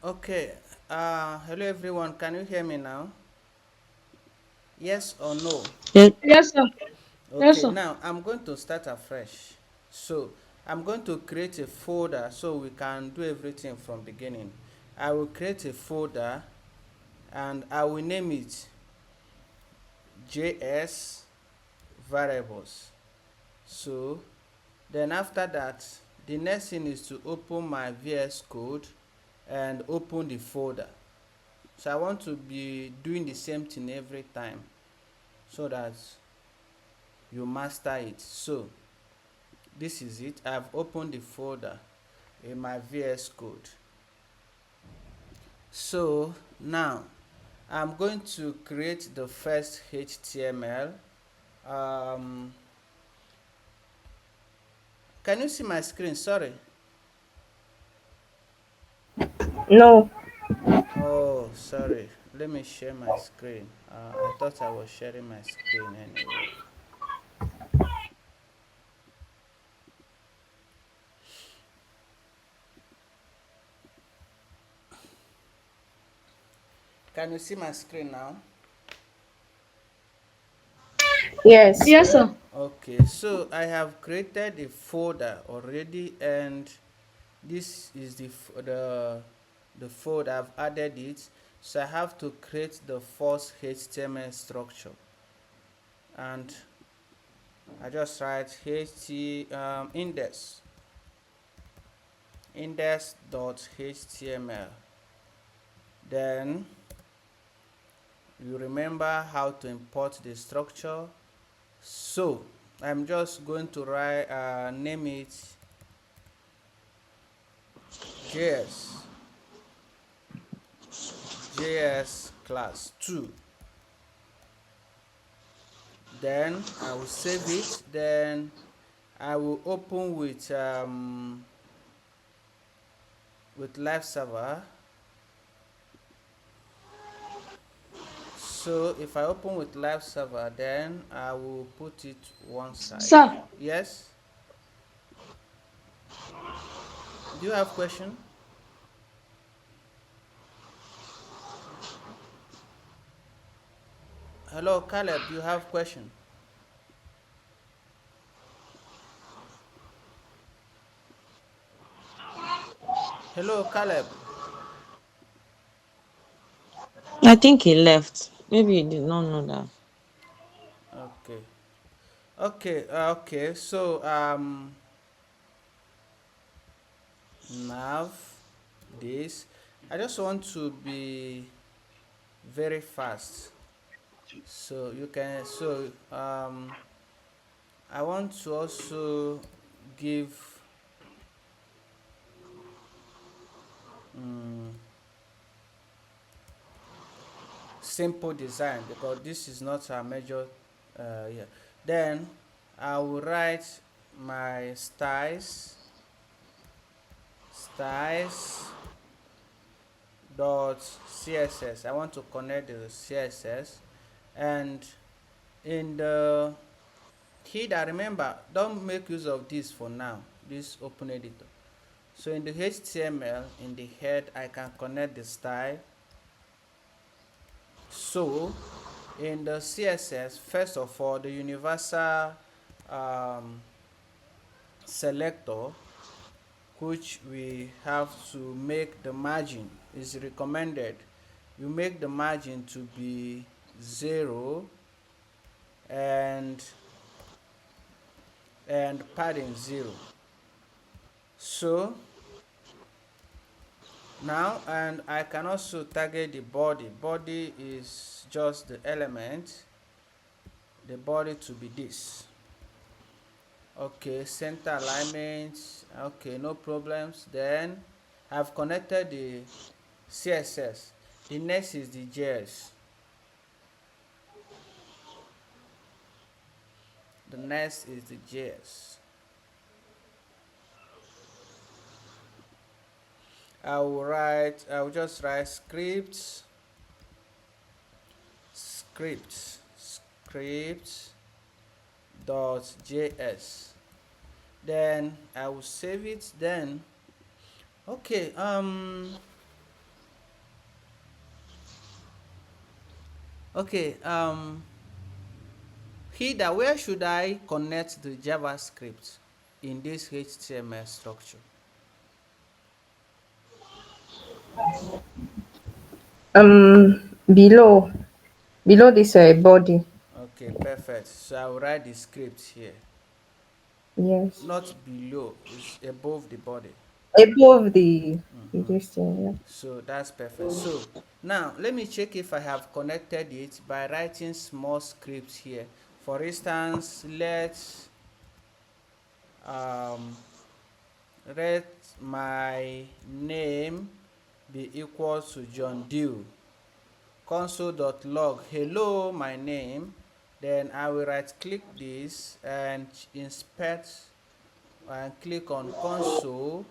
Okay. Hello everyone. Can you hear me now? Yes or no? Yes. Yes, sir. Yes, Okay. sir. Now I'm going to start afresh. So I'm going to create a folder so we can do everything from beginning. I will create a folder and I will name it JS variables. So then after that, the next thing is to open my VS Code and open the folder. So I want to be doing the same thing every time so that you master it. So this is it. I've opened the folder in my VS Code. So now I'm going to create the first HTML. Um, can you see my screen? Sorry. No. Oh, sorry. Let me share my screen. I thought I was sharing my screen anyway. Can you see my screen now? Yes. Yes, sir. Okay, so I have created a folder already, and this is the folder. I've added it, so I have to create the first HTML structure, and I just write index.html. Then you remember how to import the structure. So I'm just going to write name it JS JS class 2. Then I will save it. Then I will open with live server. So if I open with live server, then I will put it one side. Sir. Yes. Do you have question? Hello, Caleb. You have question? Hello, Caleb. I think he left. Maybe he did not know that. Okay. Okay. So nav this. I just want to be very fast. So you can I want to also give um, simple design because this is not a major yeah. Then I will write my styles dot css. I want to connect the css, and in the header, remember, don't make use of this for now, this open editor. So in the HTML, in the head, I can connect the style. So in the CSS, first of all, the universal um, selector, which we have to make the margin, is recommended. You make the margin to be 0 and padding 0. So now, and I can also target the body is just the element, the body to be this. Okay, center alignment. Okay, no problems. Then I've connected the CSS. The next is the JS. The next is the JS. I will just write scripts dot JS. Then I will save it. Then okay, Okay, Hida, where should I connect the JavaScript in this HTML structure? Below this body. Okay, perfect. So I will write the script here. Yes. Not below, it's above the body. Above the this thing, yeah. So that's perfect. So now let me check if I have connected it by writing small scripts here. For instance, um, let my name be equal to John Dew. Console.log hello my name. Then I will right click this and inspect and click on console.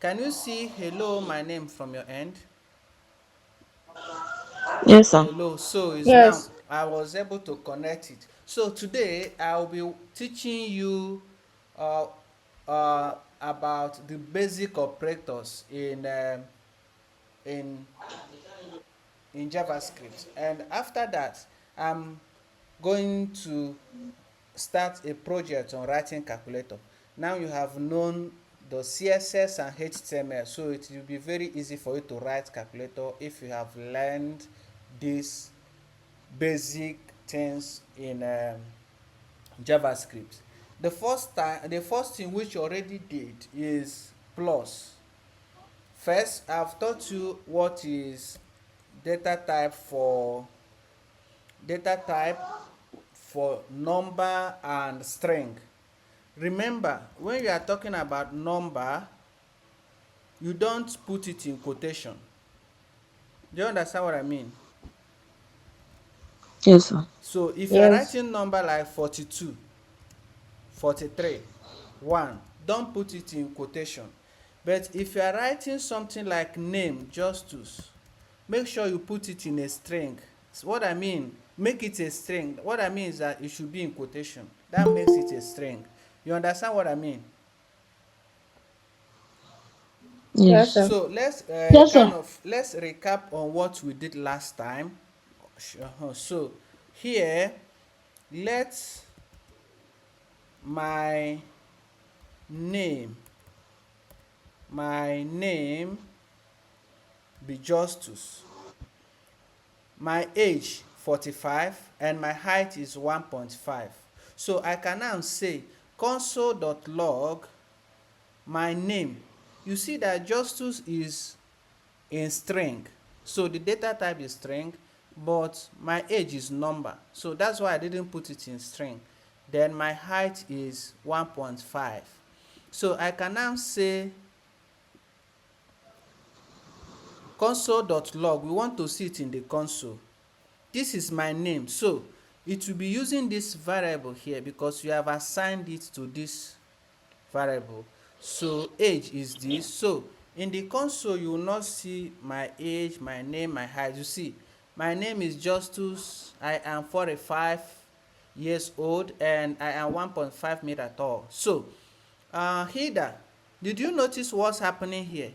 Can you see hello my name from your end? Yes, sir. Hello, so it's now Yes. I was able to connect it. So today I'll be teaching you uh, about the basic operators in in JavaScript, and after that I'm going to start a project on writing calculator. Now you have known the CSS and HTML, so it will be very easy for you to write calculator if you have learned these basic things in JavaScript. The first thing which you already did is plus. First, I've taught you what is data type for data type for number and string. Remember, when you are talking about number, you don't put it in quotation. Do you understand what I mean? Yes, sir. So if you are Yes. writing number like 42, 43, 1, don't put it in quotation. But if you are writing something like name, Justus, make sure you put it in a string. So what I mean, make it a string. What I mean is that it should be in quotation. That makes it a string. You understand what I mean? Yes, Yes. sir. So let's Yes, sir. let's recap on what we did last time. So here, let my name my name be Justus. My age 45 and my height is 1.5. So I can now say console.log my name. You see that Justus is in string. So the data type is string, but my age is number. So that's why I didn't put it in string. Then my height is 1.5. So I can now say console.log. We want to see it in the console. This is my name. So it will be using this variable here because you have assigned it to this variable. So age is this. So in the console you will not see my age, my name, my height. You see my name is Justus. I am 45 years old and I am 1.5 meter tall. So Hida, did you notice what's happening here?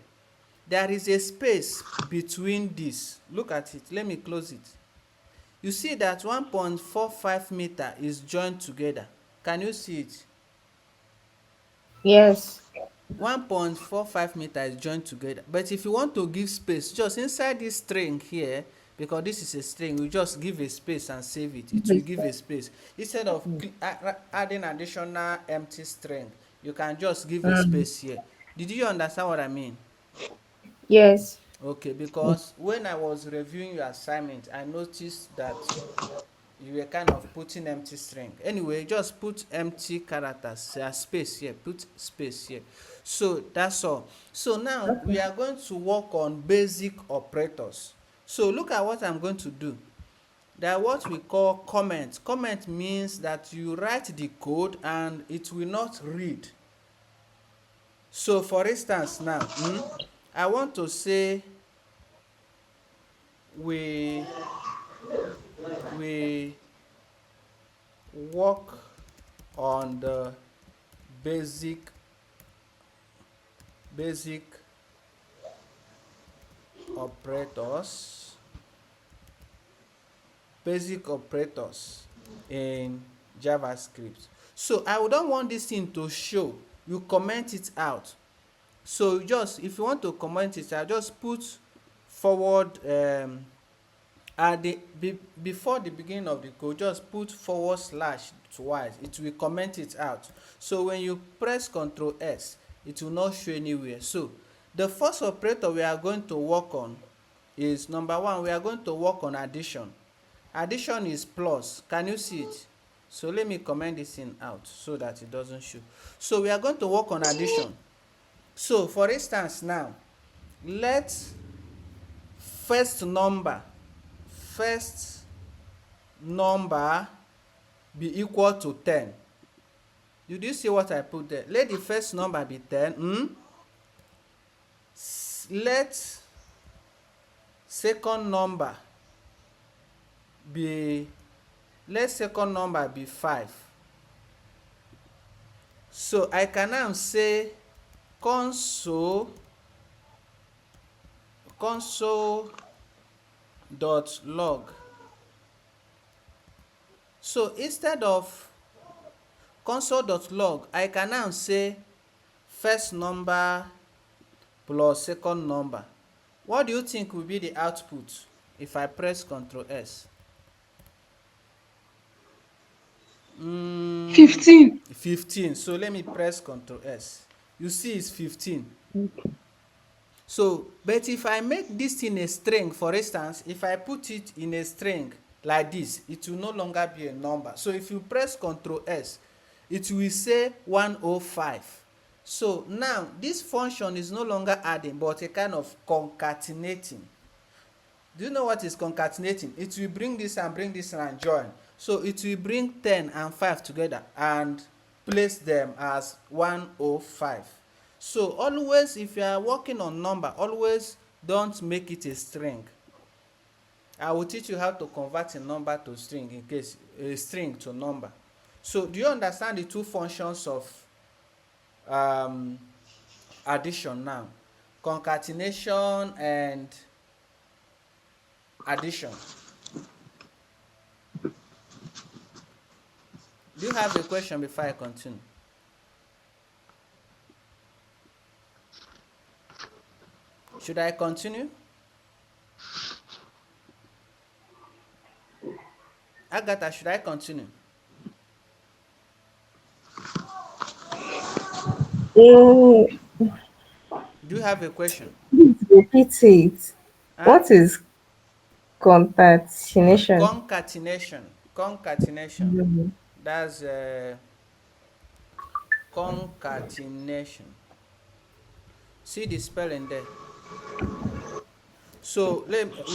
There is a space between this. Look at it. Let me close it. You see that 1.45 meter is joined together. Can you see it? Yes. 1.45 meter is joined together. But if you want to give space, just inside this string here, because this is a string, we just give a space and save it. It will give a space. Instead of adding additional empty string, you can just give a Mm. space here. Did you understand what I mean? Yes. Okay, because when I was reviewing your assignment, I noticed that you were kind of putting empty string. Anyway, just put empty characters, space here, put space here. So that's all. So now we Okay. are going to work on basic operators. So look at what I'm going to do. There are what we call comment. Comment means that you write the code and it will not read. So for instance now, I want to say we we work on the basic basic operators basic operators in JavaScript. So I don't want this thing to show. You comment it out. So just if you want to comment it out, just put forward at the before the beginning of the code, just put forward slash twice. It will comment it out. So when you press Ctrl S, it will not show anywhere. So the first operator we are going to work on is number one. We are going to work on addition. Addition is plus. Can you see it? So let me comment this thing out so that it doesn't show. So we are going to work on addition. So for instance now, let first number first number be equal to 10. Did you see what I put there? Let the first number be 10. Let second number be let second number be 5. So I can now say console.log. So instead of console.log, I can now say first number plus second number. What do you think will be the output if I press Ctrl S? 15. So let me press Ctrl S. You see it's 15. So, but if I make this thing a string, for instance, if I put it in a string like this, it will no longer be a number. So if you press Ctrl S, it will say 105. So now this function is no longer adding, but a kind of concatenating. Do you know what is concatenating? It will bring this and join. So it will bring 10 and 5 together and place them as 105. So always, if you are working on number, always don't make it a string. I will teach you how to convert a number to string in case a string to number. So do you understand the two functions of um, addition now? Concatenation and addition. Do you have a question before I continue? Should I continue? Agatha, should I continue? Mm, Do you have a question? please repeat it. Huh? What is concatenation? Concatenation. Concatenation. Mhm. That's concatenation. See the spelling there. So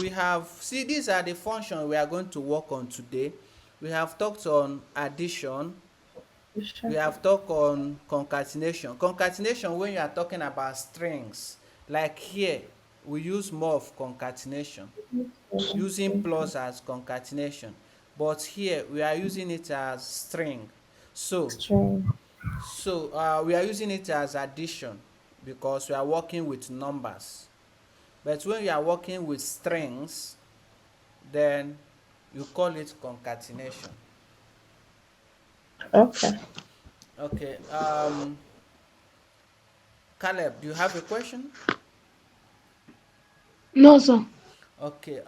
we have, see, these are the functions we are going to work on today. We have talked on addition. We have talked on concatenation. Concatenation, when you are talking about strings, like here, we use more of concatenation, using plus as concatenation. But here, we are using it as string. So, String. we are using it as addition because we are working with numbers. But when you are working with strings, then you call it concatenation. Okay. Okay. Caleb, do you have a question? No, sir. Okay.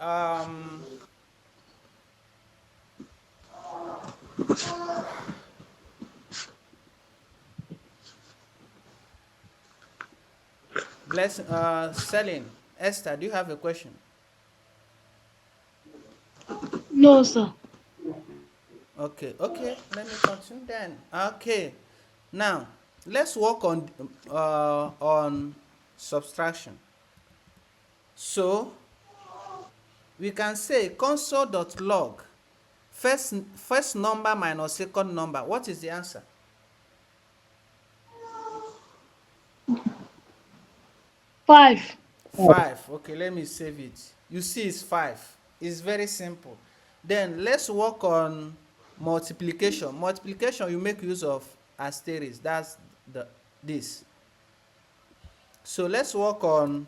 Selling. Esther, do you have a question? No, sir. Okay. Okay. Let me continue then. Okay. Now, let's work on subtraction. So we can say console.log first number minus second number. What is the answer? 5. 5. Okay, let me save it. You see it's 5. It's very simple. Then let's work on multiplication. Multiplication, you make use of asterisk. That's this. So let's work on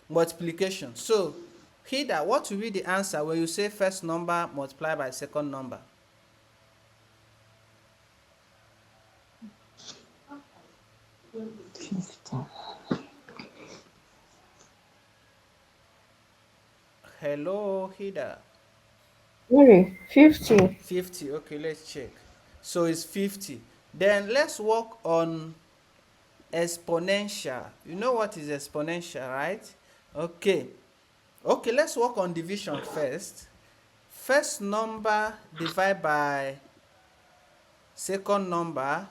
multiplication. So Hida, what will be the answer when you say first number multiplied by second number? Hello, Hida. Sorry, 50. 50. Okay, let's check. So it's 50. Then let's work on exponential. You know what is exponential, right? Okay. Okay, let's work on division first. First number divided by second number.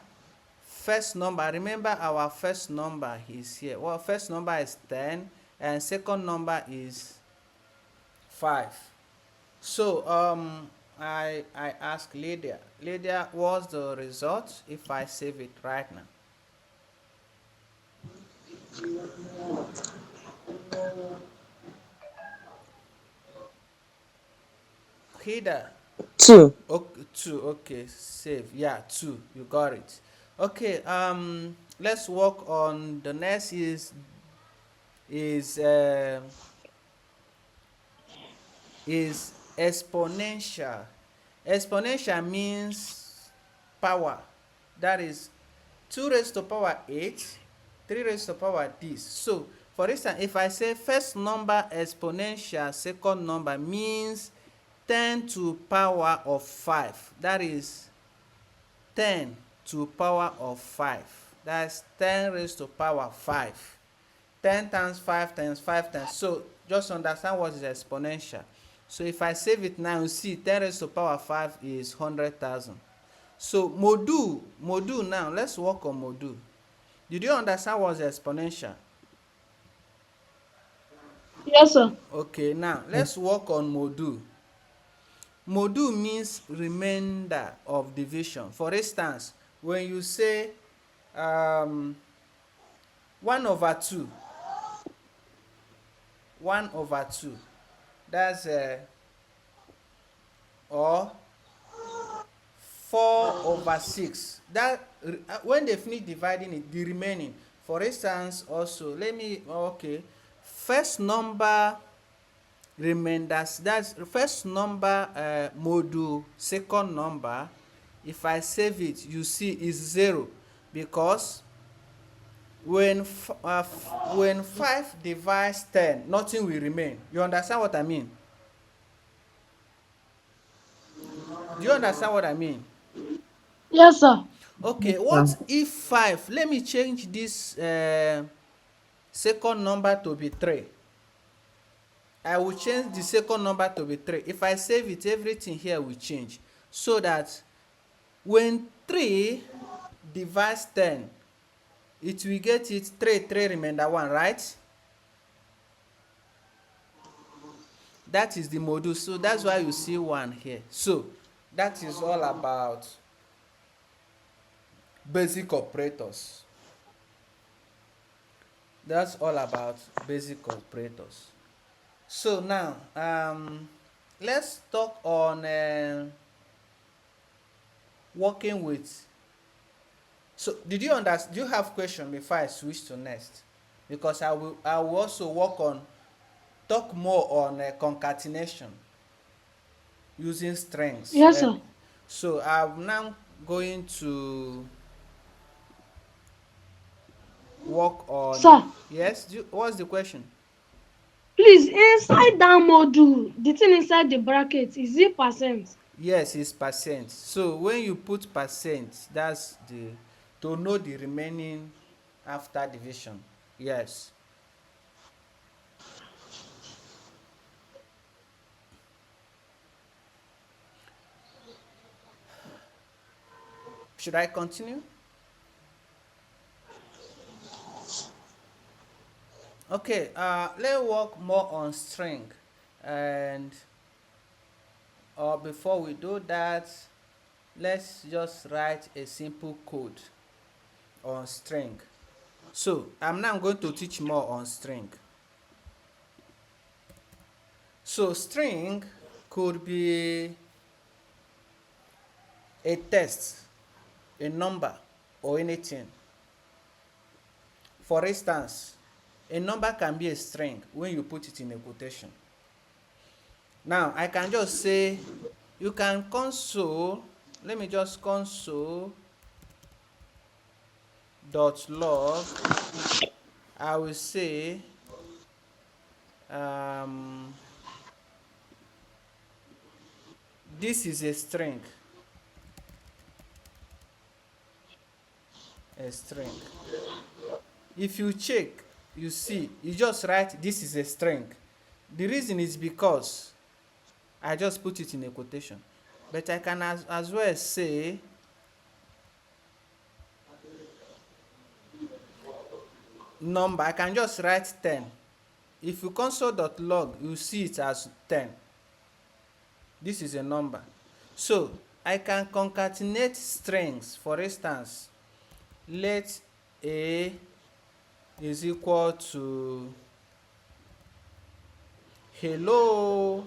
First number, remember our first number is here. Well, first number is 10 and second number is 5. So I ask Lydia. Lydia, what's the result if I save it right now? Hida. 2. Okay, 2. Okay, save. Yeah, 2. You got it. Okay, let's work on the next is uh, is exponential. Exponential means power. That is 2 raised to power 8, 3 raised to power this. So, for instance, if I say first number exponential second number means 10 to power of 5. That is 10 to power of 5. That's 10 raised to power 5. 10 times 5 times 5 times. So just understand what is exponential. So if I save it now, you see 10 raised to power 5 is 100,000. So module now, let's work on module. Did you understand what is exponential? Yes, sir. Okay, now let's work on module. Module means remainder of division. For instance, when you say 1 over 2, 1 over 2, that's or 4 over 6. That when they finish dividing it, the remaining. For instance, also, let me, okay, first number remainders, that's first number module second number. If I save it, you see is 0 because when 5 divides 10, nothing will remain. You understand what I mean? Do you understand what I mean? Yes, sir. Okay, what if 5? Let me change this second number to be 3. I will change the second number to be 3. If I save it, everything here will change. So that when 3 divides 10, it will get it 3, 3 remainder 1, right? That is the module. So that's why you see 1 here. So that is all about basic operators. That's all about basic operators. So now, let's talk on working with. So, did you understand? Do you have question before I switch to next? Because I will also talk more on concatenation using strings. Yes, And sir. so I'm now going to work on. Sir, Yes. What's the question? please, inside that module, the thing inside the bracket, is it percent? Yes, it's percent. So when you put percent, that's the to know the remaining after division. Yes. Should I continue? Okay. Let's work more on string, and before we do that, let's just write a simple code on string. So I'm now going to teach more on string. So string could be a text, a number, or anything. For instance, a number can be a string when you put it in a quotation. Now I can just say, you can console, let me just console dot log. I will say this is a string, a string. If you check, you see, you just write this is a string. The reason is because I just put it in a quotation. But I can as well say number. I can just write 10. If you console.log, you see it as 10. This is a number. So I can concatenate strings. For instance, let A is equal to hello,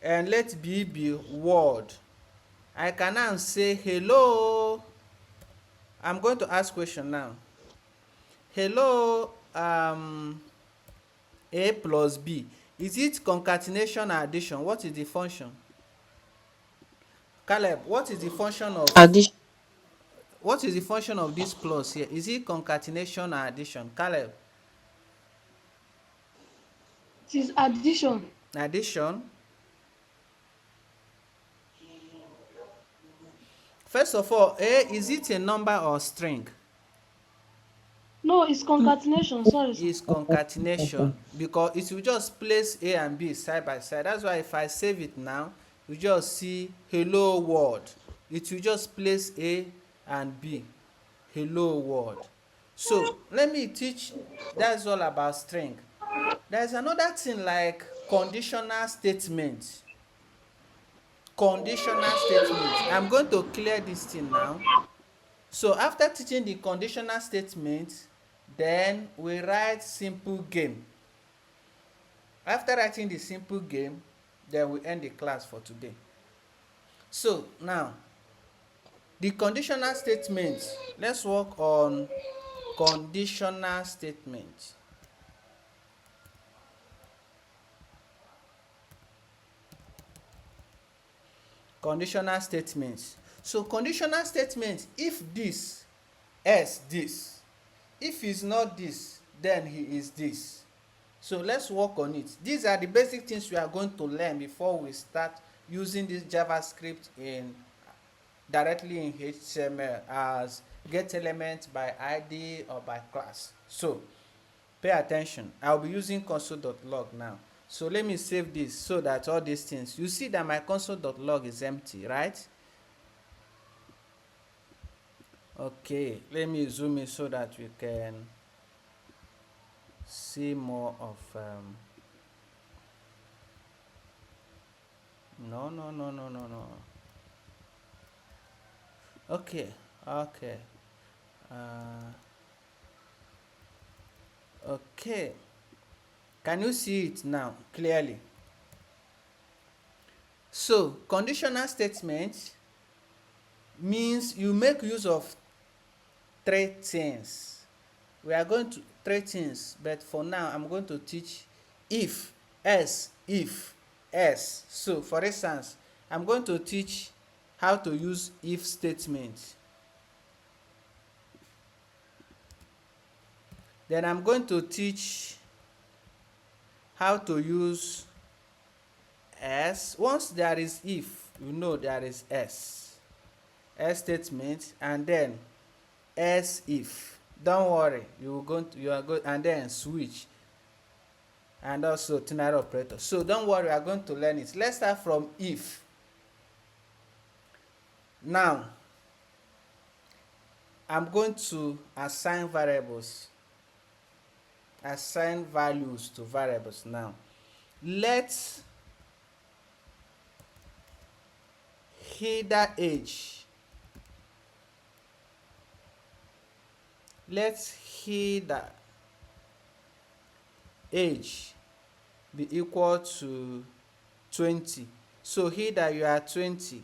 and let B be word. I can now say hello. I'm going to ask question now. Hello, A plus B. Is it concatenation or addition? What is the function? Caleb, what is the function of Addition. this plus here? Is it concatenation or addition? Caleb? It is addition. Addition. First of all, A, is it a number or string? No, it's concatenation. Sorry, sir. Is concatenation, because it will just place A and B side by side. That's why if I save it now, you just see hello world. It will just place A and B. Hello world. So let me teach. That's all about string. There's another thing like conditional statement. Conditional statement. I'm going to clear this thing now. So after teaching the conditional statement, then we write simple game. After writing the simple game, then we end the class for today. So now, the conditional statement. Let's work on conditional statement. Conditional statements. So conditional statements, if this, else this. If he's not this, then he is this. So let's work on it. These are the basic things we are going to learn before we start using this JavaScript in directly in HTML as get element by ID or by class. So pay attention. I'll be using console.log now. So let me save this so that all these things, you see that my console.log is empty, right? Okay, let me zoom in so that we can see more of no. Okay. uh, okay, can you see it now clearly? So conditional statement means you make use of three things. We are going to three things, but for now I'm going to teach if, else, if, else. So for instance, I'm going to teach how to use if statement. Then I'm going to teach how to use else. Once there is if, you know there is else statement, and then else if. Don't worry, you are going, and then switch, and also ternary operator. So don't worry, we are going to learn it. Let's start from if. Now I'm going to assign values to variables. Now let header age, age be equal to 20. So header, you are 20.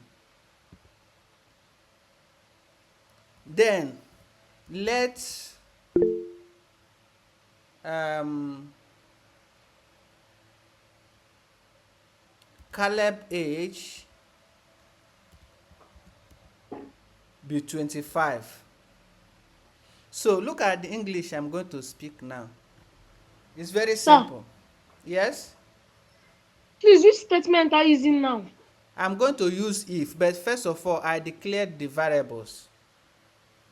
Then let Caleb age be 25. So look at the English I'm going to speak now. It's very Sir, simple. Yes? please, which statement are you using now? I'm going to use if, but first of all, I declared the variables.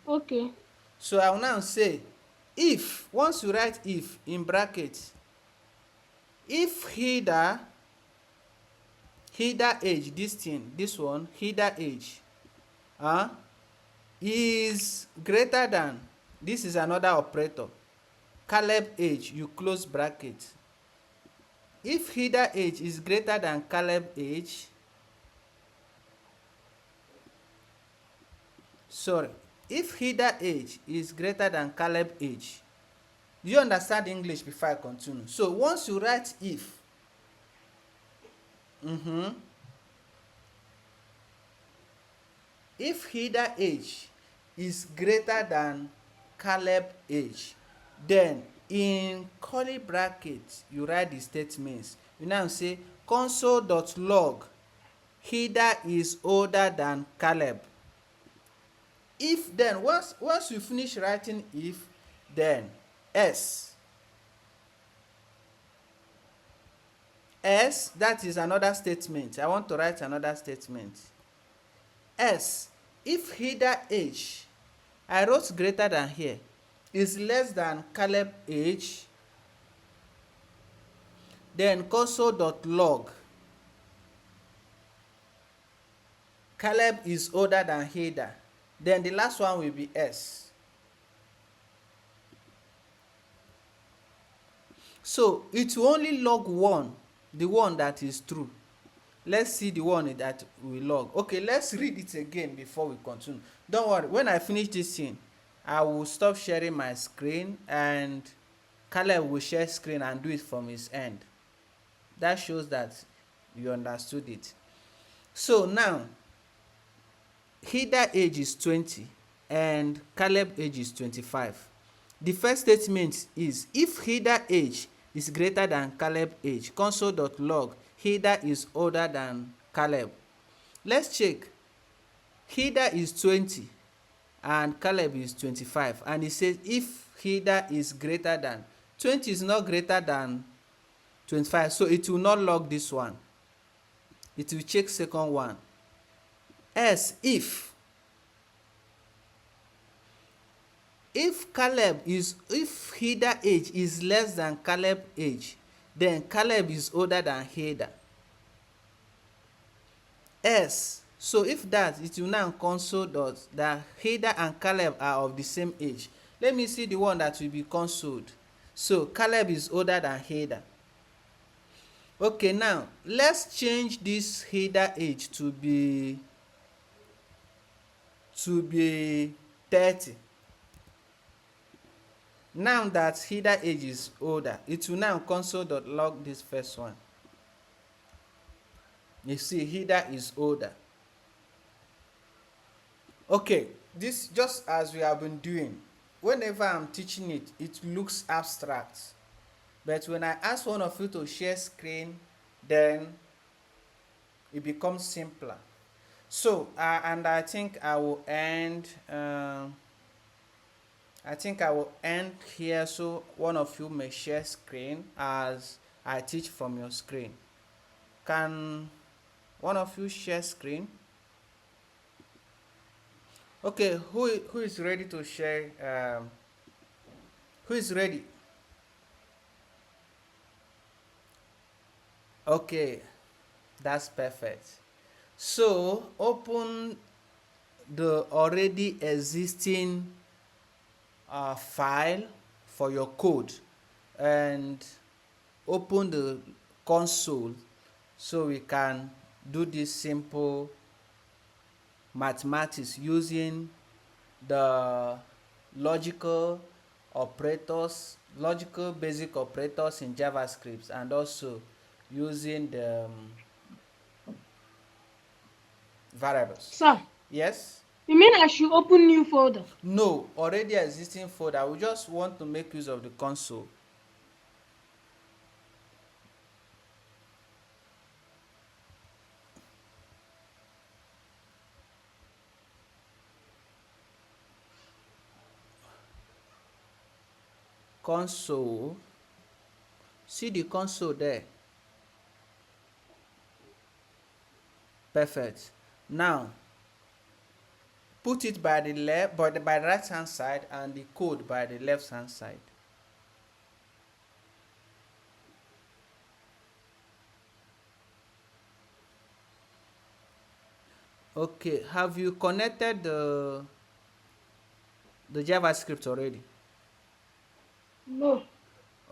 Okay. So I will now say, if, once you write if in brackets, if header age, this thing, this one, header age, is greater than, this is another operator, Caleb age, you close bracket. If header age is greater than Caleb age, if header age is greater than Caleb age, do you understand English before I continue? So once you write if, if header age is greater than Caleb age, then in curly brackets you write the statements. You now say console.log header is older than Caleb. If then once you finish writing if, then else that is another statement. I want to write another statement. Else if header age, I wrote greater than here, is less than Caleb age, then console.log Caleb is older than header, then the last one will be s. So it will only log one, the one that is true. Let's see the one that we log. Okay, let's read it again before we continue. Don't worry, when I finish this thing, I will stop sharing my screen and Caleb will share screen and do it from his end. That shows that you understood it. So now, header age is 20 and Caleb age is 25. The first statement is if header age is greater than Caleb age, console.log header is older than Caleb. Let's check. Header is 20 and Caleb is 25, and it says if header is greater than, 20 is not greater than 25, so it will not log this one. It will check second one. Else if if header age is less than Caleb age, then Caleb is older than header. Else, so if that, it will now console dot that header and Caleb are of the same age. Let me see the one that will be consoled. So Caleb is older than header. Okay, now let's change this header age to be 30. Now that header age is older, it will now console.log this first one. You see, header is older. Okay, this just as we have been doing. Whenever I'm teaching it, it looks abstract. But when I ask one of you to share screen, then it becomes simpler. So, and I think I will end. I think I will end here so one of you may share screen as I teach from your screen. Can one of you share screen? Okay, who is ready to share? Who is ready? Okay, that's perfect. So open the already existing file for your code and open the console so we can do this simple mathematics using the logical basic operators in JavaScript, and also using the variables. Sir, Yes? you mean I should open new folder? No, already existing folder. We just want to make use of the console. console. See the console there. Perfect. Now put it by the left, by the right hand side, and the code by the left hand side. Okay, have you connected the JavaScript already? No.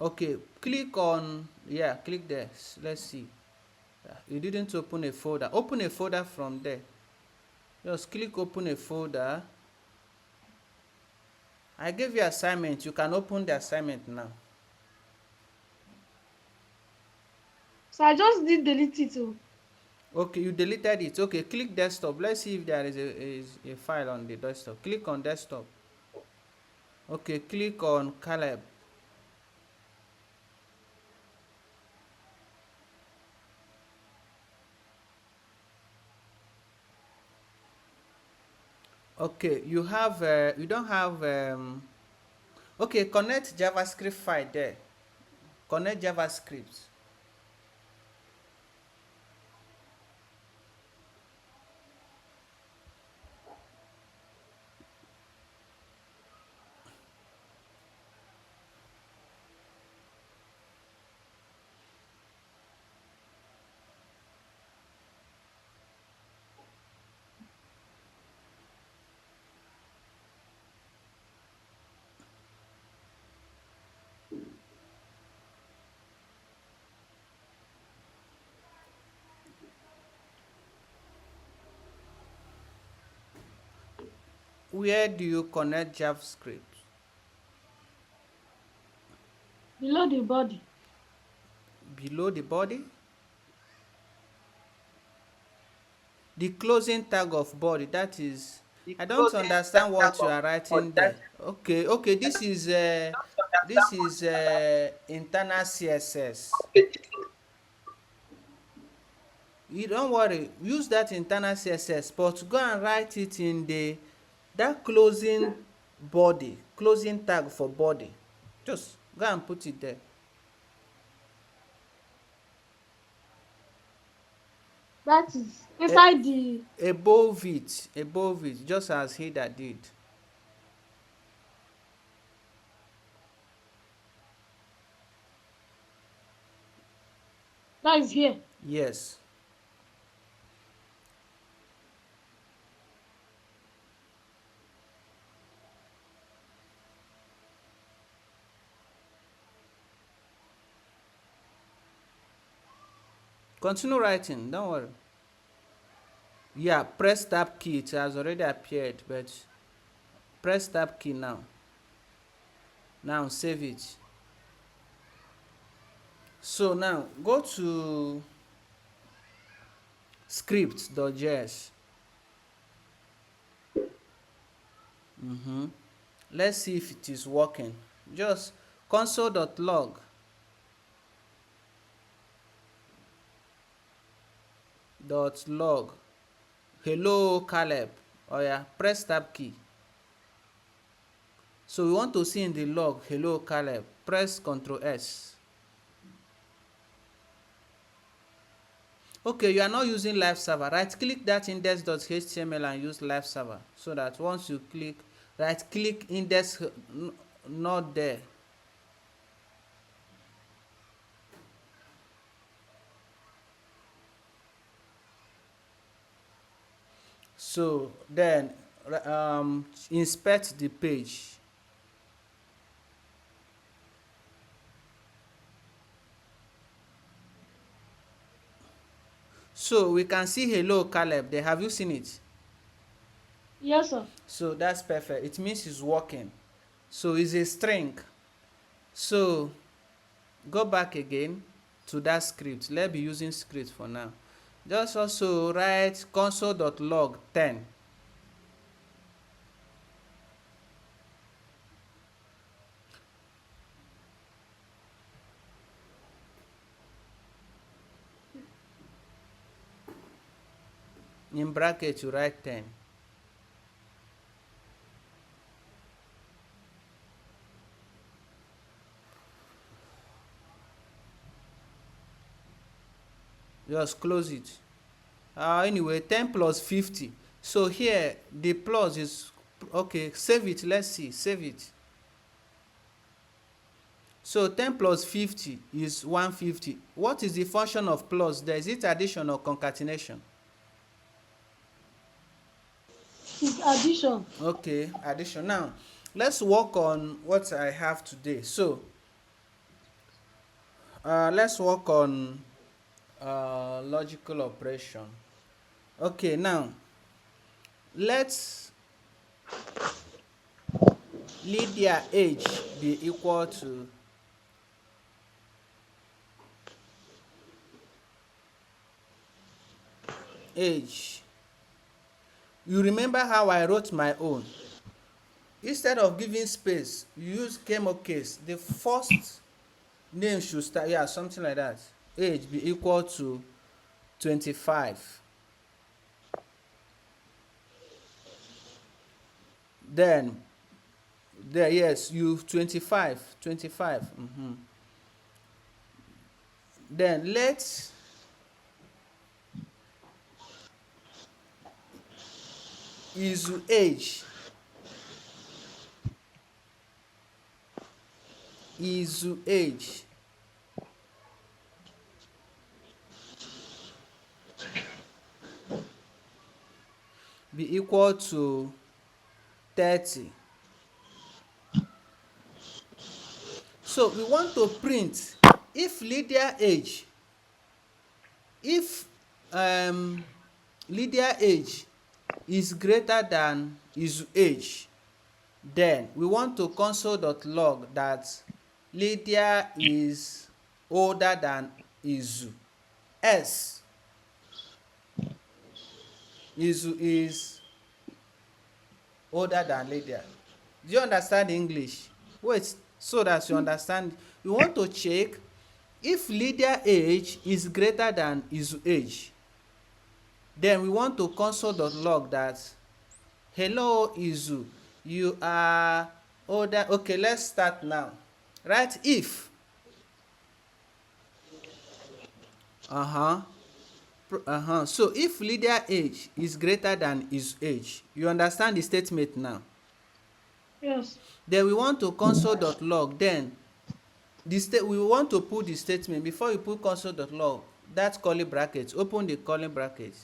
Okay, click on, yeah, click there. Let's see. You didn't open a folder. Open a folder from there. Just click open a folder. I gave you assignment. You can open the assignment now. So I just did delete it. Oh. Okay, you deleted it. Okay, click desktop. Let's see if there is a file on the desktop. Click on desktop. Okay, click on Caleb. Okay, you don't have okay, connect JavaScript file there. Connect JavaScript. Where do you connect JavaScript? Below the body. Below the body? The closing tag of body, that is, I don't understand what you are writing there. Okay, this is internal CSS. You don't worry, use that internal CSS, but go and write it in that closing body, closing tag for body. Just go and put it there. That is Eh, inside the. above it, just as header did. That is here. Yes. Continue writing, don't worry. Yeah, press tab key. It has already appeared, but press tab key now. Now save it. So now go to script.js. Let's see if it is working. Just console.log .log hello Caleb. Oh yeah, press tab key. So we want to see in the log hello Caleb. Press Ctrl S. Okay, you are not using live server. Right click that index.html and use live server, so that once you click, right click index, not there. So then inspect the page. So we can see hello Caleb there. Have you seen it? Yes, sir. So that's perfect. It means it's working. So it's a string. So go back again to that script. Let's be using script for now. Just also write console.log 10. In bracket you write 10. Just close it. Anyway, 10 plus 50. So here the plus is okay. Save it. Let's see. Save it. So 10 plus 50 is 150. What is the function of plus there? Is it addition or concatenation? It's addition. Okay, addition. Now let's work on what I have today. So let's work on logical operation. Okay, now let's Lydia age be equal to age. You remember how I wrote my own? Instead of giving space, you use camel case. The first name should start, yeah, something like that. Age be equal to 25. Then, there, yes, you 25. Then let Izu age be equal to 30. So we want to print if Lydia age is greater than Izu age, then we want to console.log that Lydia is older than Izu. S Izu is older than Lydia. Do you understand English? Wait, so that you understand. We want to check if Lydia age is greater than Izu age. Then we want to console.log that hello Izu, you are older. Okay, let's start now. Right? If so if Lydia age is greater than Izu age, you understand the statement now. Yes. Then we want to console.log. Then we want to put the statement before you put console.log. That curly bracket, open the curly bracket.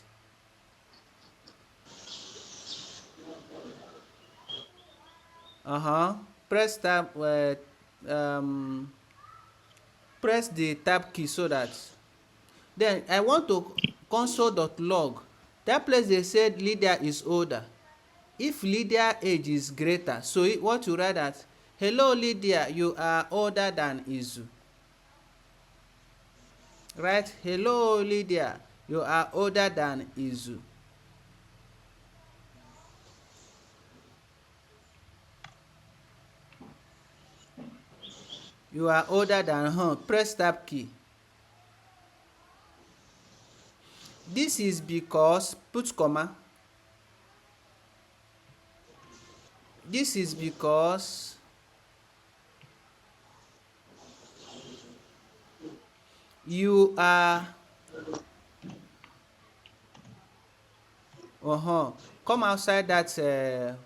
Press tab. Press the tab key so that. Then I want to console.log. That place they said Lydia is older. If Lydia age is greater, so what you write that hello Lydia, you are older than Izu. Right? Hello Lydia, you are older than Izu. You are older than her. Press tab key. This is because, put comma. This is because you are come outside that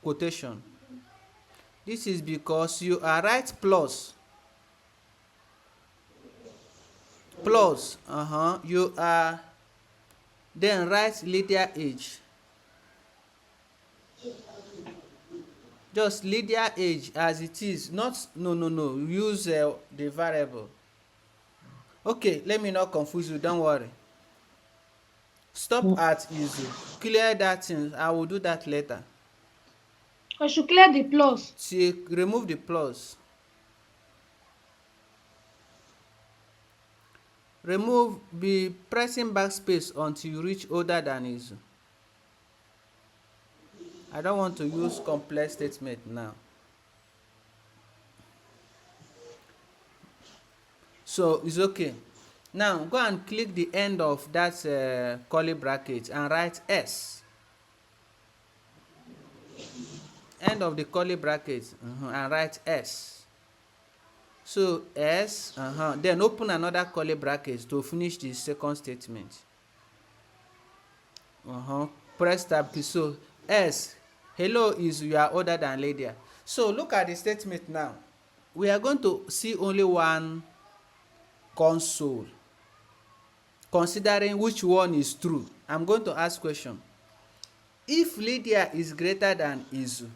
quotation. This is because you are right plus you are then write Lydia age. Just Lydia age as it is, not no use the variable. Okay, let me not confuse you, don't worry. Stop at Izu. Clear that thing. I will do that later. I should clear the plus. See, remove the plus. Remove, be pressing backspace until you reach older than Izu. I don't want to use complex statement now. So it's okay. Now go and click the end of that curly bracket and write S. End of the curly bracket and write S. So S, then open another curly bracket to finish the second statement. Press tab key. So S, hello is you are older than Lydia. So look at the statement now. We are going to see only one console. Considering which one is true, I'm going to ask question. If Lydia is greater than Izu,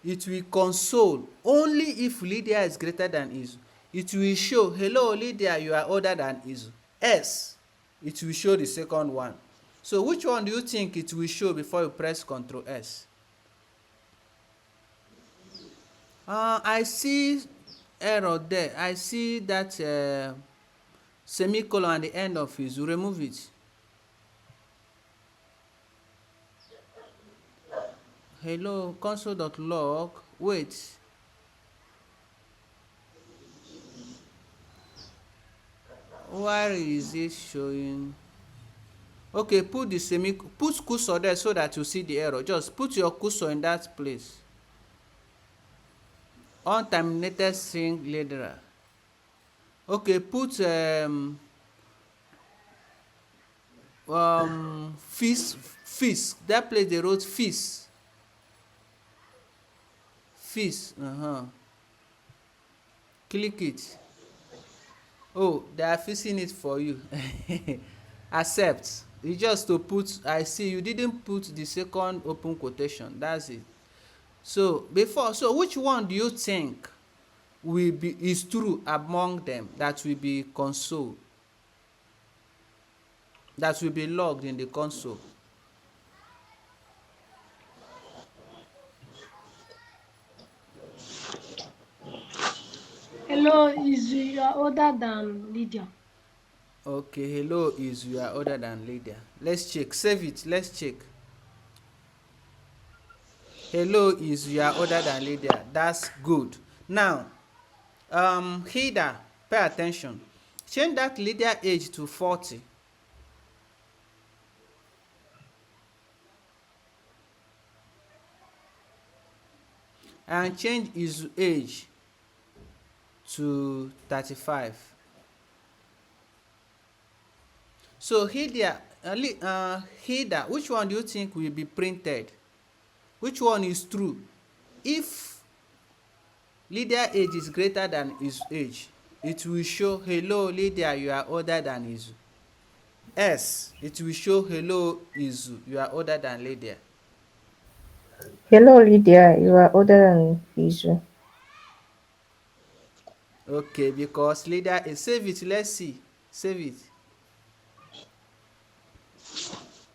it will console only if Lydia is greater than Izu. It will show, hello Lydia, you are older than Izu. S, it will show the second one. So which one do you think it will show before you press Ctrl S? I see error there. I see that semicolon at the end of Izu. Remove it. Hello console.log. Wait. Why is it showing? Okay, put the put cursor there so that you see the error. Just put your cursor in that place. Unterminated string literal. Okay, put fees. That place they wrote fees. Fees. Click it. Oh, they are fixing it for you. Accept. You just to put, I see you didn't put the second open quotation. That's it. So which one do you think is true among them that will be console? That will be logged in the console. Hello, is you are older than Lydia. Okay, hello is you are older than Lydia. Let's check. Save it. Let's check. Hello is you are older than Lydia. That's good. Now, Hida, pay attention. Change that Lydia age to 40. And change his age to 35. So Hida, which one do you think will be printed? Which one is true? If Lydia age is greater than his age, it will show, hello Lydia, you are older than Izu. S, it will show, hello Izu, you are older than Lydia. Hello, Lydia. You are older than Izu. Okay, because Lydia is, save it, let's see. Save it.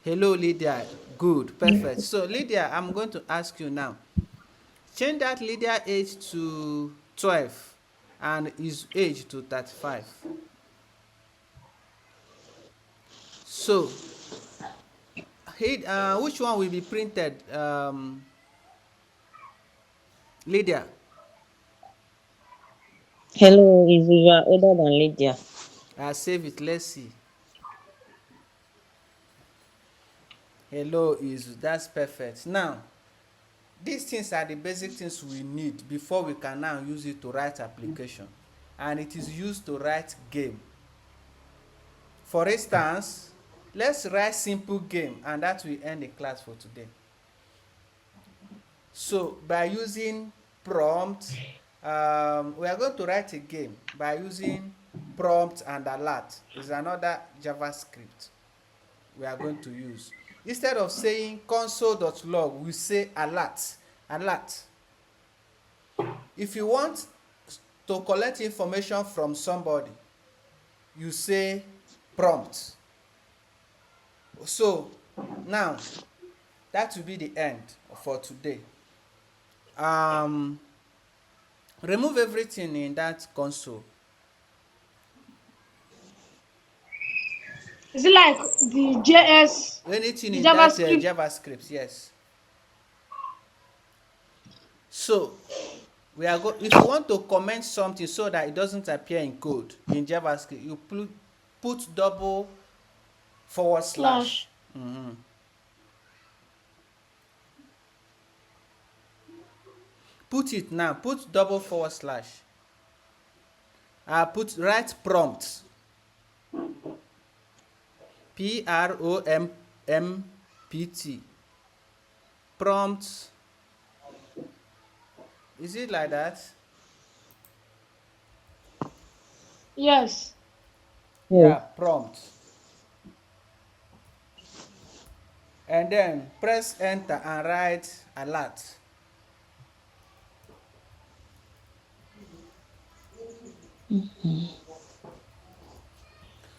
Hello Lydia, good, perfect. So Lydia, I'm going to ask you now. Change that Lydia age to 12 and his age to 35. So, which one will be printed, Lydia? Hello, is you are older than Lydia. Save it, let's see. Hello is, that's perfect. Now, these things are the basic things we need before we can now use it to write application. And it is used to write game. For instance, let's write simple game and that will end the class for today. So by using prompt, we are going to write a game by using prompt and alert. Is another JavaScript we are going to use. Instead of saying console.log, we say alert. Alert. If you want to collect information from somebody, you say prompt. So now that will be the end for today. Remove everything in that console. Is it like the JS, Anything the in that JavaScript? JavaScript, yes. So we are if you want to comment something so that it doesn't appear in code in JavaScript, you put double forward slash. Slash. Put it now. Put double forward slash. I write prompt. PROMPT. Prompt. Is it like that? Yes. Yes. Yeah, prompt. And then press enter and write alert.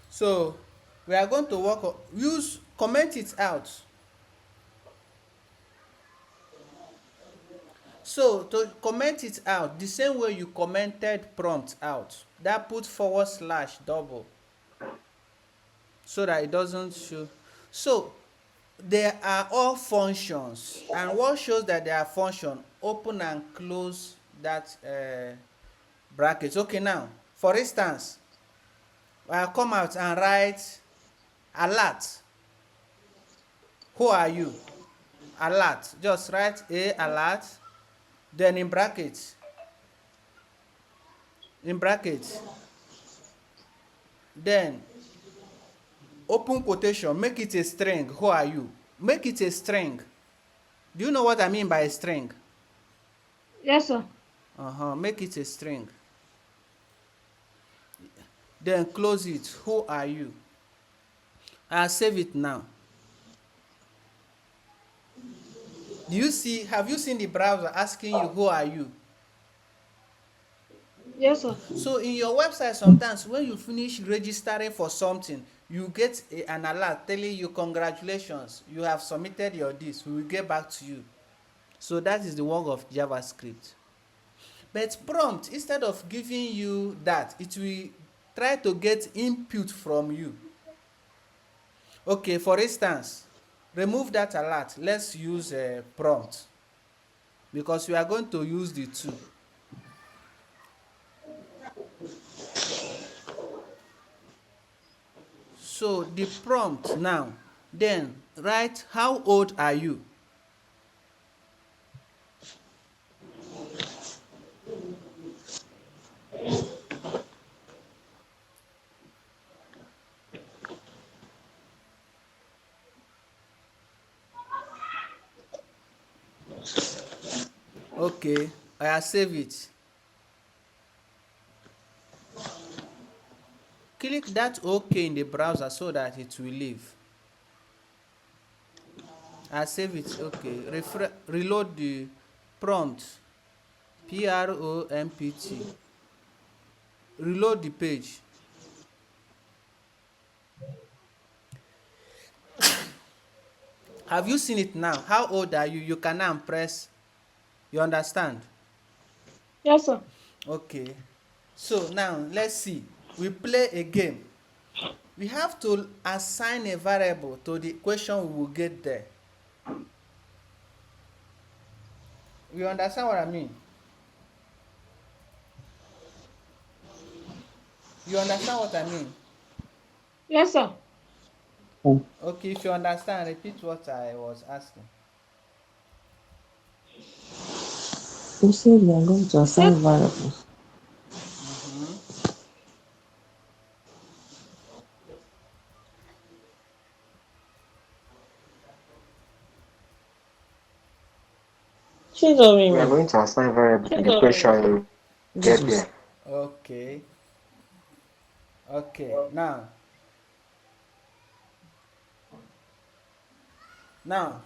So we are going to work on, use, comment it out. So to comment it out, the same way you commented prompt out, that put / double so that it doesn't show. So they are all functions, and what shows that they are function, open and close that bracket. Okay, now for instance, I'll come out and write alert. Who are you? Alert. Just write a alert, then in brackets, then open quotation, make it a string. Who are you? Make it a string. Do you know what I mean by a string? Yes, sir. Make it a string. Then close it. Who are you? I'll save it now. Have you seen the browser asking you who are you? Yes, sir. So in your website, sometimes when you finish registering for something, you get an alert telling you congratulations, you have submitted your this, we will get back to you. So that is the work of JavaScript. But prompt, instead of giving you that, it will try to get input from you. Okay, for instance, remove that alert. Let's use a prompt because we are going to use the two. So the prompt now, then write how old are you? Okay, I save it. Click that OK in the browser so that it will leave. I save it. Okay, reload the prompt. PROMPT. Reload the page. Have you seen it now? How old are you? You can now press. You understand? Yes, sir. Okay. So now let's see. We play a game. We have to assign a variable to the question we will get there. You understand what I mean? You understand what I mean? Yes, sir. Okay, if you understand, repeat what I was asking. You said you are going to assign Yes. variables. Mm-hmm. She told me, We are man. going to assign variable to the question you get Jesus. there. Okay. Okay. Now,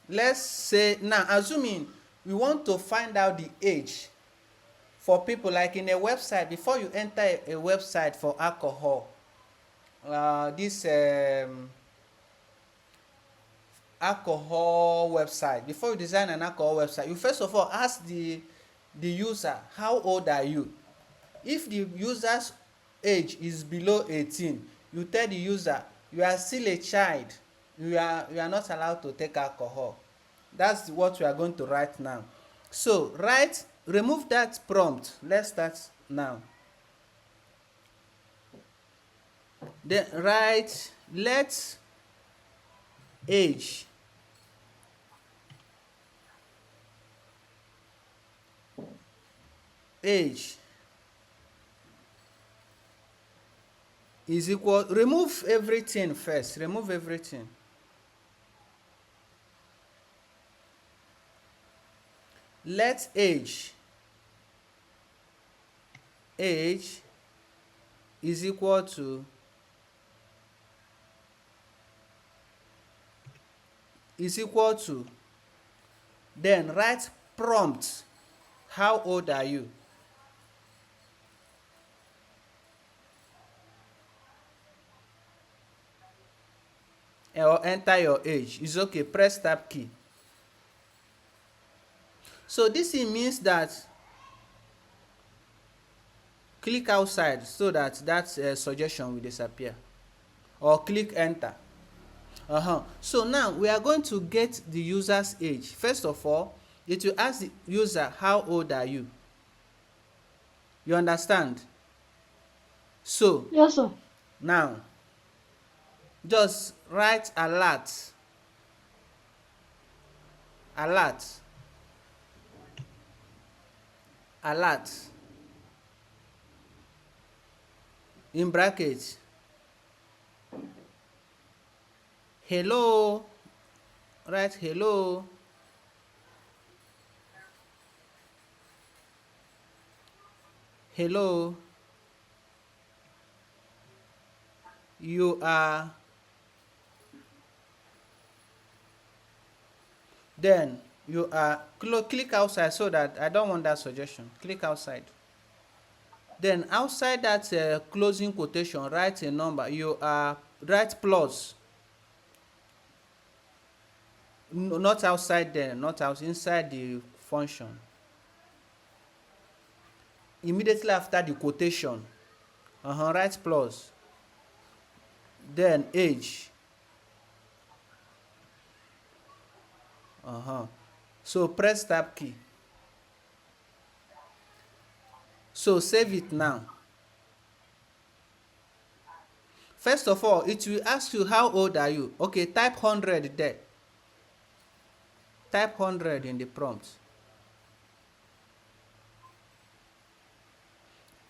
let's say, now assuming we want to find out the age for people, like in a website. Before you enter a website for alcohol, this alcohol website, before you design an alcohol website, you first of all ask the user, how old are you? If the user's age is below 18, you tell the user you are still a child, you are not allowed to take alcohol. That's what we are going to write now. So remove that prompt. Let's start now. Then write let age age is equal, remove everything first, remove everything. Let age is equal to, then write prompt, how old are you? Or enter your age. It's okay, press tab key. So this means that click outside so that suggestion will disappear, or click enter. So now we are going to get the user's age. First of all, it will ask the user, how old are you? You understand? So Yes, sir. now just write alert, alert, alert in brackets, hello, write hello, hello, you are, then you are, click outside so that I don't want that suggestion, click outside. Then outside that closing quotation, write a number, you are, write plus, not outside there, not out, inside the function. Immediately after the quotation, write plus, then age, so press tab key. So save it now. First of all, it will ask you, how old are you? Okay, type 100 there, type 100 in the prompt,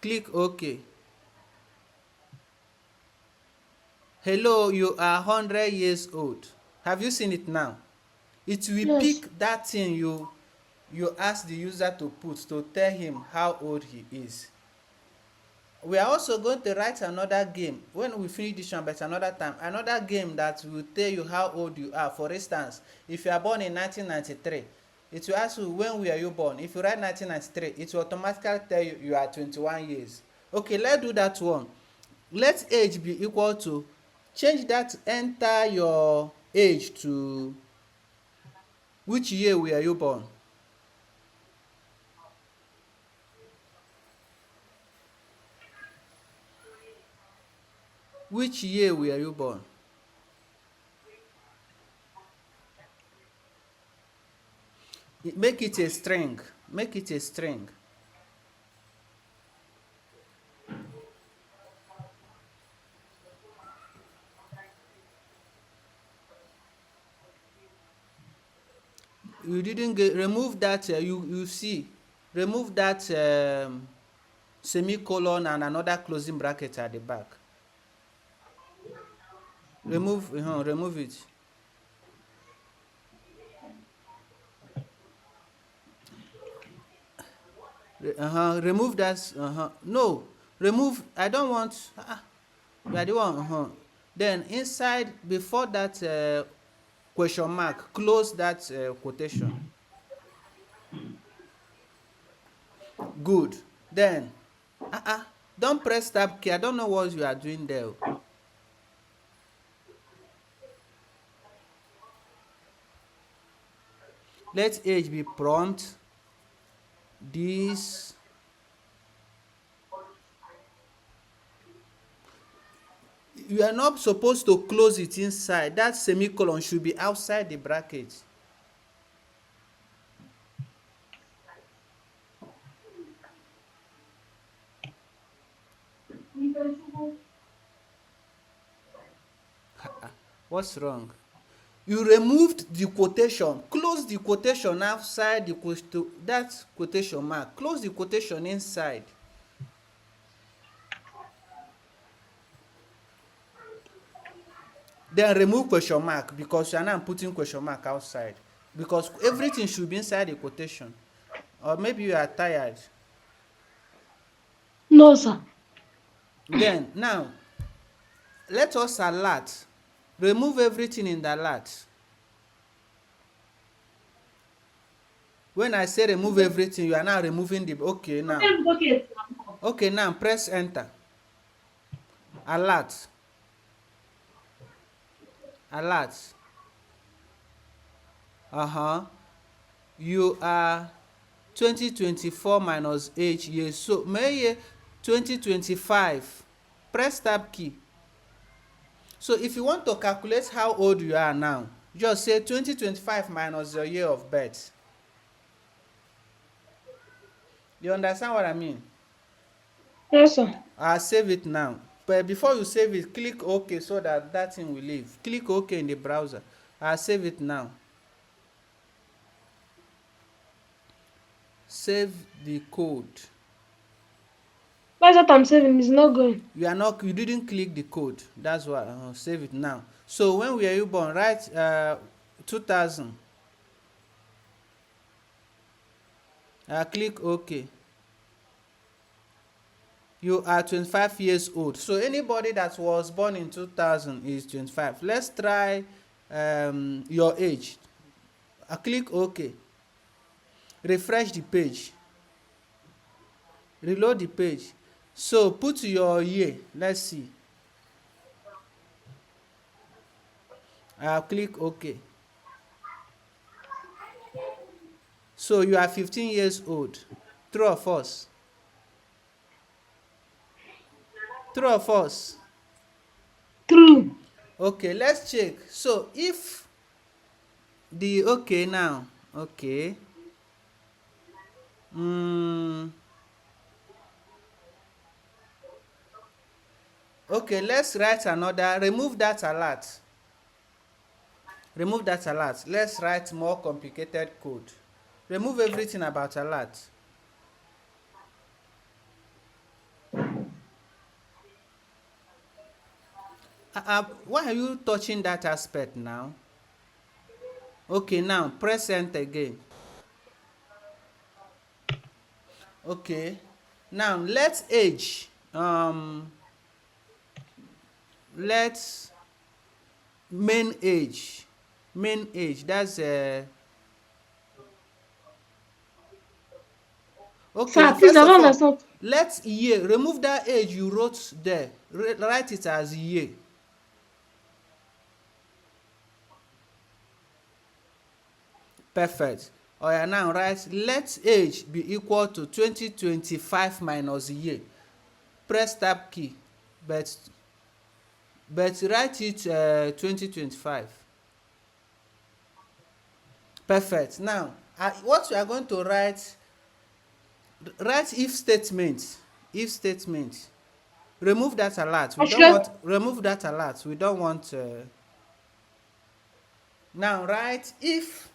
click OK. Hello, you are 100 years old. Have you seen it now? It will Yes. pick that thing you ask the user to put, to tell him how old he is. We are also going to write another game when we finish this one, but another time, another game that will tell you how old you are. For instance, if you are born in 1993, it will ask you, when were you born? If you write 1993, it will automatically tell you you are 21 years. Okay, let's do that one. Let age be equal to, change that, enter your age to, which year were you born? Which year were you born? Make it a string. Make it a string. You didn't get, remove that, you see, remove that semicolon and another closing bracket at the back. Remove it. Remove that. No, remove. I don't want. You are the one. Then inside, before that question mark, close that quotation. Good. Then, don't press tab key. I don't know what you are doing there. Let age be prompt. This, you are not supposed to close it inside. That semicolon should be outside the bracket. What's wrong? You removed the quotation. Close the quotation outside the that quotation mark. Close the quotation inside. Then remove question mark because you are now putting question mark outside. Because everything should be inside the quotation. Or maybe you are tired. No, sir. Then now let us alert. Remove everything in the alert. When I say remove everything, you are now removing the okay now. Okay, now press enter. Alert. Alert. You are 2024 minus age years. So may 2025. Press tab key. So if you want to calculate how old you are now, just say 2025 minus your year of birth. You understand what I mean? Yes, sir. I'll save it now. But before you save it, click OK so that thing will leave. Click OK in the browser. I'll save it now. Save the code. That's what I'm saving. It's not going. You didn't click the code. That's why. Save it now. So when were you born? Write 2000. Click OK. You are 25 years old. So anybody that was born in 2000 is 25. Let's try your age. Click OK. Refresh the page. Reload the page. So put your year. Let's see. Click OK. So you are 15 years old. True or false? True or false? True. Okay, let's check. So if the okay now, okay. Okay, let's write another. Remove that alert. Remove that alert. Let's write more complicated code. Remove everything about alert. Why are you touching that aspect now? Okay, now press enter again. Okay, now let's age. Let's main age. Main age. That's okay. Sir, please, First I of don't all, understand. let's year. Remove that age you wrote there. Write it as year. Perfect. Yeah, now write let age be equal to 2025 minus year. Press tab key, but write it 2025. Perfect. Now what we are going to write if statement. If statement. Remove that alert. We don't Actually, want remove that alert. We don't want now write if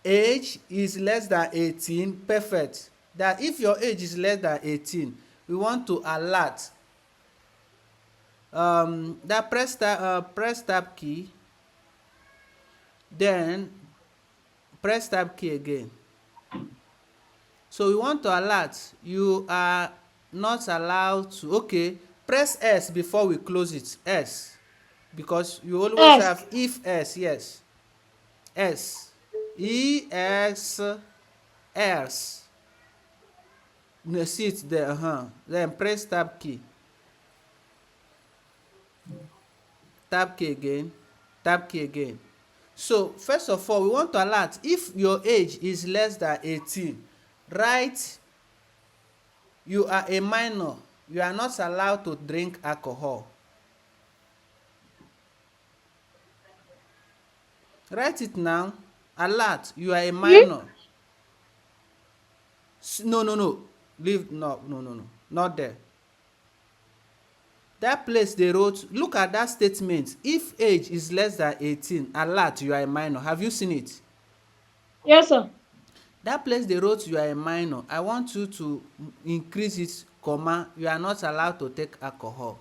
age is less than 18. Perfect. That if your age is less than 18, we want to alert that press tab key, then press tab key again. So we want to alert you are not allowed to. Okay, press S before we close it. S, because you always yes. have if S. Yes, S, E S, else. See it there. Then press tab key. Tab key again. Tab key again. So first of all, we want to alert if your age is less than 18. Write you are a minor. You are not allowed to drink alcohol. Write it now. Alert, you are a minor. No. Leave, no. Not there. That place they wrote, look at that statement. If age is less than 18, alert, you are a minor. Have you seen it? Yes, sir. That place they wrote you are a minor. I want you to increase it comma, you are not allowed to take alcohol.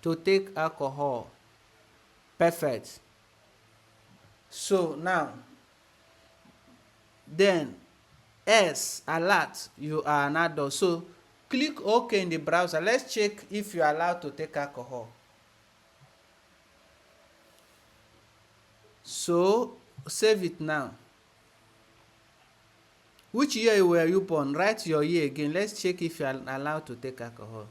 To take alcohol. Perfect. So now, then S, alert, you are an adult. So click OK in the browser. Let's check if you are allowed to take alcohol. So save it now. Which year were you born? Write your year again. Let's check if you are allowed to take alcohol.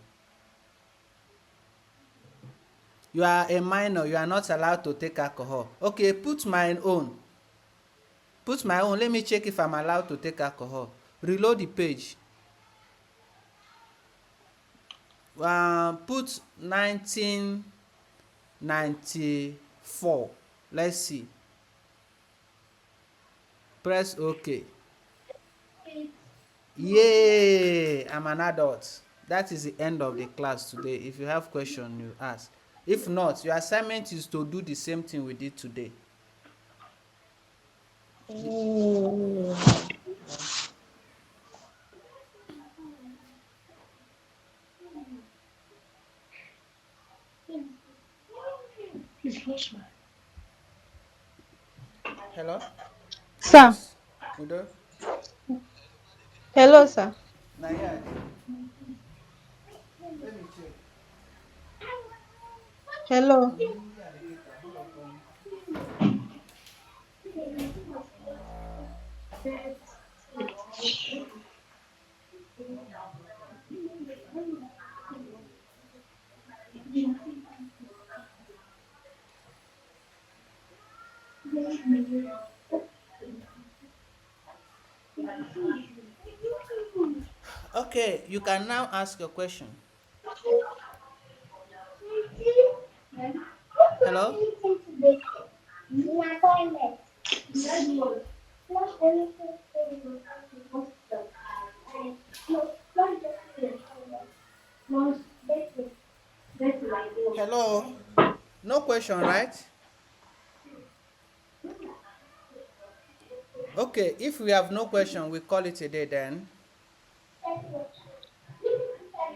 You are a minor. You are not allowed to take alcohol. Okay, put my own. Put my own. Let me check if I'm allowed to take alcohol. Reload the page. Put 1994. Let's see. Press OK. Yay! I'm an adult. That is the end of the class today. If you have question, you ask. If not, your assignment is to do the same thing we did today. Please flush my. Hello? Sir. Yes. Udo? Hello, sir. Now, yeah. Let me check. Hello. Okay, you can now ask your question. Hello? Hello? No question, right? Okay, if we have no question, we call it a day then.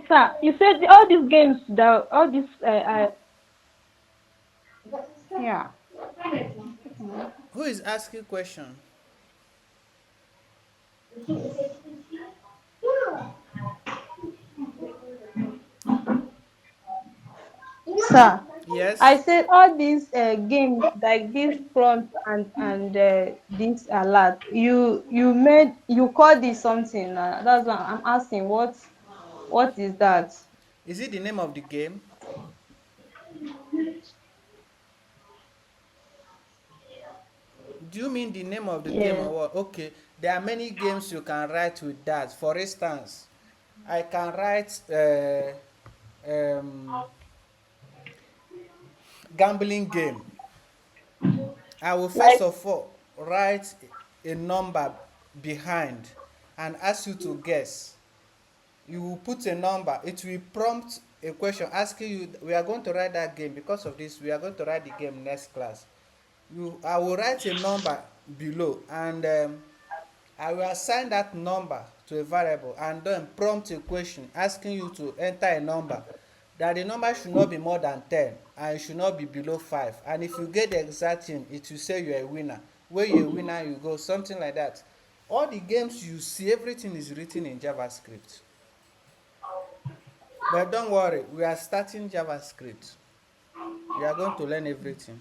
Sir, you said all these games, all these, yeah. Who is asking question? Sir. I Yes? said all these games like this prompt and this alert. You call this something. That's why I'm asking what is that? Is it the name of the game? Do you mean the name of the game Yes. or what? Okay, there are many games you can write with that. For instance, I can write um, gambling game. I will first Like of all write a number behind and ask you to guess. You will put a number. It will prompt a question asking you. We are going to write that game. Because of this, we are going to write the game next class. I will write a number below, and I will assign that number to a variable and then prompt a question asking you to enter a number, that the number should not be more than 10 and it should not be below 5, and if you get the exact thing it will say you are a winner. Where you are a winner you go, something like that. All the games you see, everything is written in JavaScript. But don't worry, we are starting JavaScript. We are going to learn everything.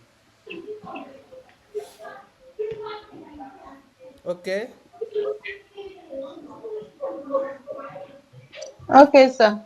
Okay? okay, sir.